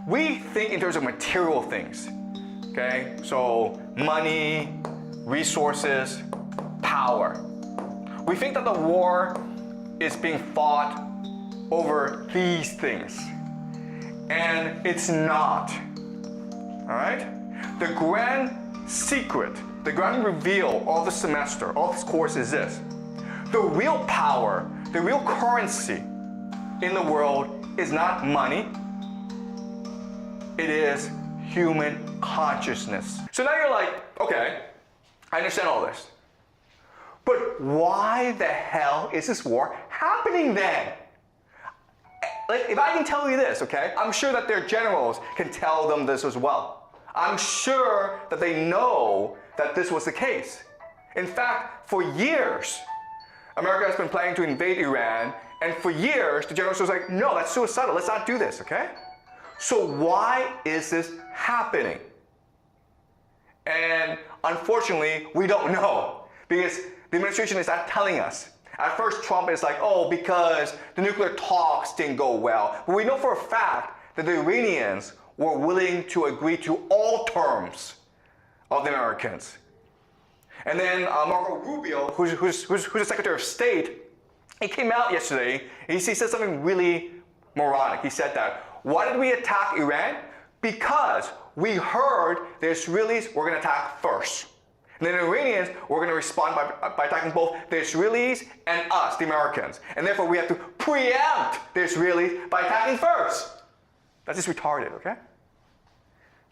we think in terms of material things, okay? So money, resources, power. We think that the war is being fought over these things, and it's not, all right? The grand secret, the grand reveal of the semester, of this course is this. The real power, the real currency in the world is not money, it is human consciousness. So now you're like, okay, I understand all this. But why the hell is this war happening then? Like, if I can tell you this, okay, I'm sure that their generals can tell them this as well. I'm sure that they know that this was the case. In fact, for years, America has been planning to invade Iran, and for years, the generals was like, no, that's suicidal, let's not do this, okay? So why is this happening? And unfortunately, we don't know, because the administration is not telling us. At first, Trump is like, oh, because the nuclear talks didn't go well. But we know for a fact that the Iranians were willing to agree to all terms of the Americans. And then Marco Rubio, who's the Secretary of State, he came out yesterday, and he said something really moronic. He said that, why did we attack Iran? Because we heard the Israelis were going to attack first. And then the Iranians were going to respond by attacking both the Israelis and us, the Americans. And therefore, we have to preempt the Israelis by attacking first. That's just retarded, okay?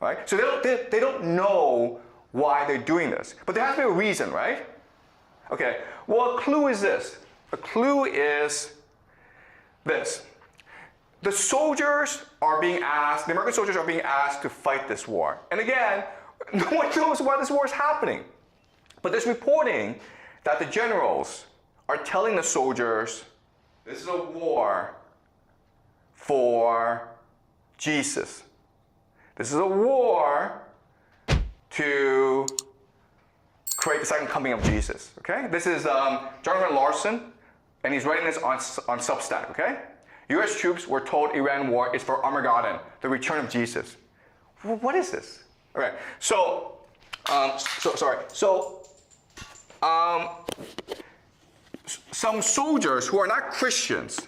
All right? So they don't know why they're doing this. But there has to be a reason, right? Okay, well, a clue is this. A clue is this. The soldiers are being asked, the American soldiers are being asked to fight this war. And again, no one knows why this war is happening. But there's reporting that the generals are telling the soldiers, this is a war for Jesus. This is a war to create the second coming of Jesus, okay? This is Jonathan Larson, and he's writing this on Substack, okay? U.S. troops were told Iran war is for Armageddon, the return of Jesus. What is this? Okay, so, some soldiers who are not Christians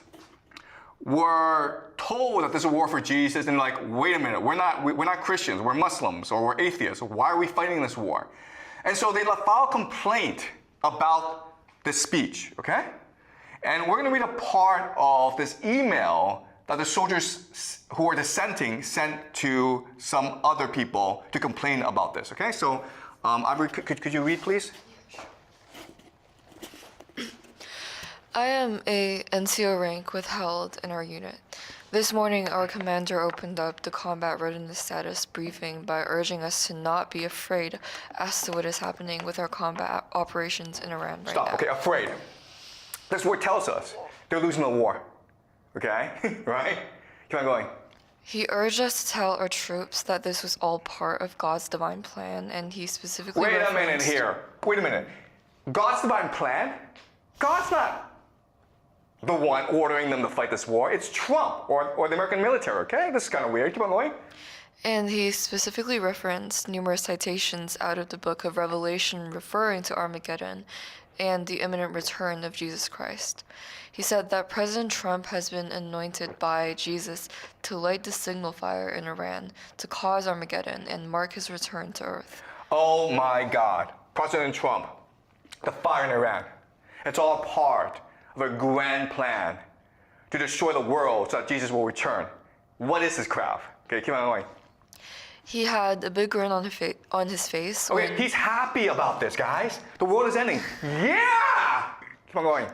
were told that there's a war for Jesus, and like, wait a minute, we're not Christians, we're Muslims, or we're atheists, why are we fighting this war? And so they filed a complaint about this speech, okay? And we're going to read a part of this email that the soldiers who are dissenting sent to some other people to complain about this, okay? So, could you read, please? I am a NCO rank withheld in our unit. This morning, our commander opened up the combat readiness status briefing by urging us to not be afraid as to what is happening with our combat operations in Iran right now. Stop, okay, afraid. This word tells us they're losing the war, okay? Right? Keep on going. He urged us to tell our troops that this was all part of God's divine plan, and he specifically Wait a minute here. Wait a minute. God's divine plan? God's not the one ordering them to fight this war. It's Trump or the American military, okay? This is kind of weird. Keep on going. And he specifically referenced numerous citations out of the book of Revelation referring to Armageddon and the imminent return of Jesus Christ. He said that President Trump has been anointed by Jesus to light the signal fire in Iran to cause Armageddon and mark his return to earth. Oh my God. President Trump, the fire in Iran. It's all part of a grand plan to destroy the world so that Jesus will return. What is this crap? Okay, keep on going. He had a big grin on his face. Okay, he's happy about this, guys. The world is ending. Yeah! Keep on going.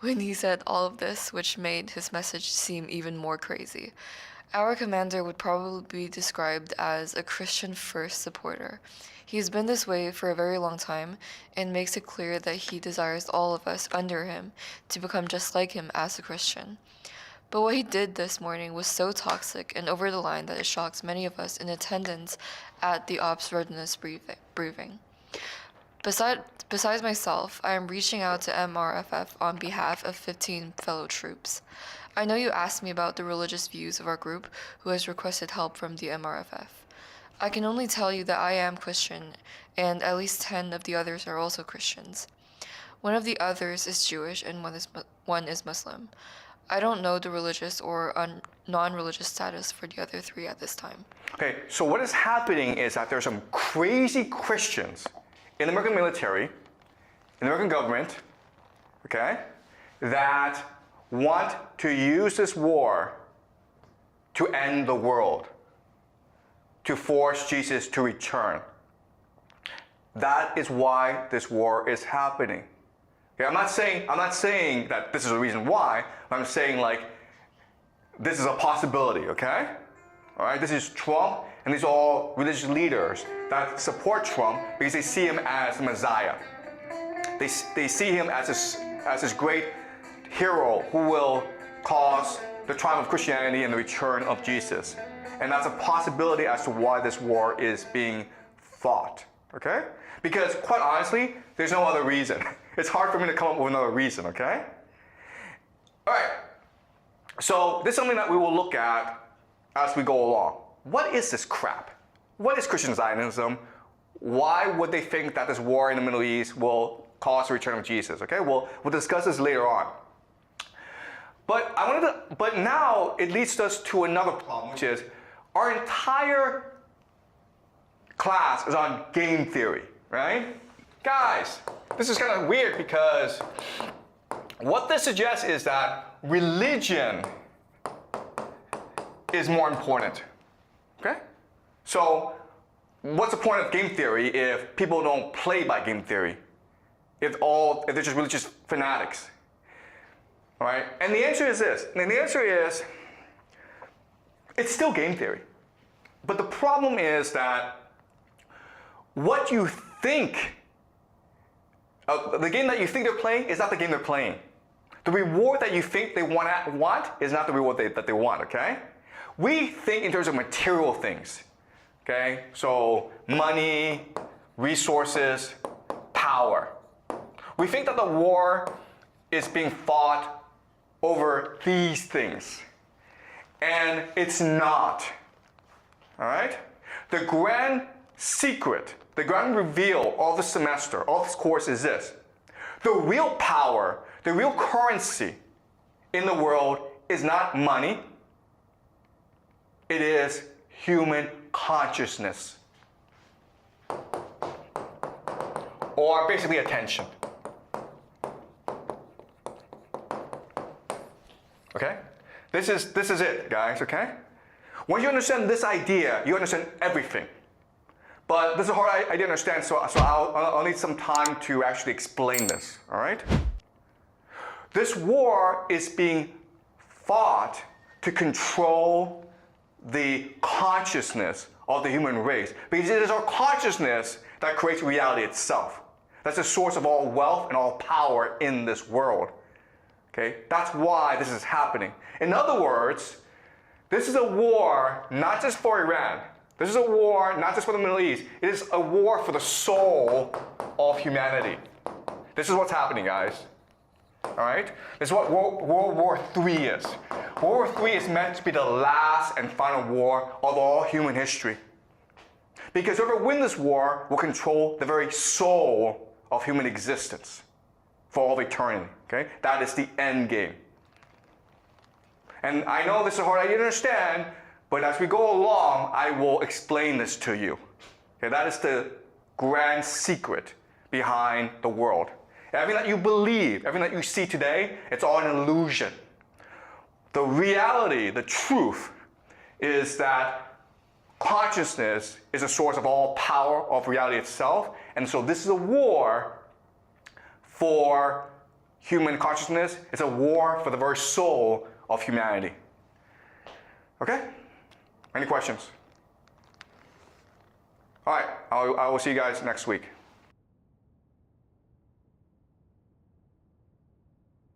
When he said all of this, which made his message seem even more crazy. Our commander would probably be described as a Christian first supporter. He's been this way for a very long time and makes it clear that he desires all of us under him to become just like him as a Christian. But what he did this morning was so toxic and over the line that it shocked many of us in attendance at the Ops Readiness briefing. Besides myself, I am reaching out to MRFF on behalf of 15 fellow troops. I know you asked me about the religious views of our group who has requested help from the MRFF. I can only tell you that I am Christian, and at least 10 of the others are also Christians. One of the others is Jewish and one is Muslim. I don't know the religious or non-religious status for the other 3 at this time. Okay, so what is happening is that there's some crazy Christians in the American military, in the American government, okay, that want to use this war to end the world, to force Jesus to return. That is why this war is happening. Okay, I'm not saying that this is the reason why. I'm saying like this is a possibility, okay? All right, this is Trump, and these are all religious leaders that support Trump because they see him as the Messiah. They see him as this great hero who will cause the triumph of Christianity and the return of Jesus. And that's a possibility as to why this war is being fought, okay? Because quite honestly, there's no other reason. It's hard for me to come up with another reason, okay? All right, so this is something that we will look at as we go along. What is this crap? What is Christian Zionism? Why would they think that this war in the Middle East will cause the return of Jesus? Okay, we'll discuss this later on. But now it leads us to another problem, which is our entire class is on game theory, right? Guys, this is kind of weird because what this suggests is that religion is more important, okay? So what's the point of game theory if people don't play by game theory? If they're just religious fanatics, all right? And the answer is this, and the answer is, it's still game theory. But the problem is that what you think, the game that you think they're playing is not the game they're playing. The reward that you think they want is not the reward that they want, okay? We think in terms of material things, okay? So money, resources, power. We think that the war is being fought over these things. And it's not, all right? The grand secret, the grand reveal of the semester, of this course is this. The real power, the real currency in the world is not money. It is human consciousness. Or basically attention. Okay? This is it, guys, okay? Once you understand this idea, you understand everything. But this is a hard idea to understand, so I'll need some time to actually explain this, all right? This war is being fought to control the consciousness of the human race. Because it is our consciousness that creates reality itself. That's the source of all wealth and all power in this world. Okay? That's why this is happening. In other words, this is a war not just for Iran. This is a war not just for the Middle East. It is a war for the soul of humanity. This is what's happening, guys. All right? This is what World War III is. World War III is meant to be the last and final war of all human history. Because whoever wins this war will control the very soul of human existence for all of eternity. Okay? That is the end game. And I know this is hard idea to understand, but as we go along, I will explain this to you. Okay? That is the grand secret behind the world. Everything that you believe, everything that you see today, it's all an illusion. The reality, the truth, is that consciousness is a source of all power of reality itself. And so this is a war for human consciousness. It's a war for the very soul of humanity. Okay? Any questions? All right, I will see you guys next week.